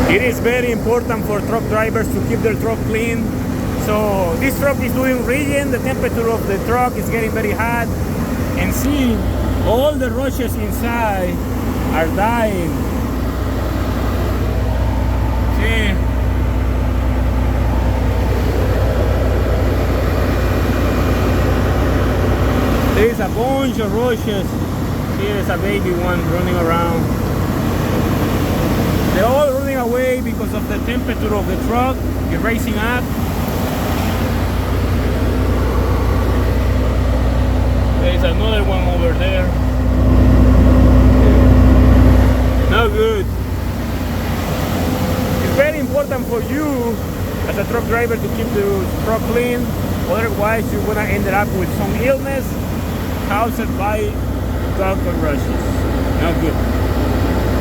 It is very important for truck drivers to keep their truck clean. So this truck is doing regen. The temperature of the truck is getting very hot. And see, all the roaches inside are dying. See? There is a bunch of roaches. Here's a baby one running around. They're all running away because of the temperature of the truck is raising up. There's another one over there. No good. It's very important for you as a truck driver to keep the truck clean. Otherwise, you're gonna end up with some illness caused by truck rushes. Not good.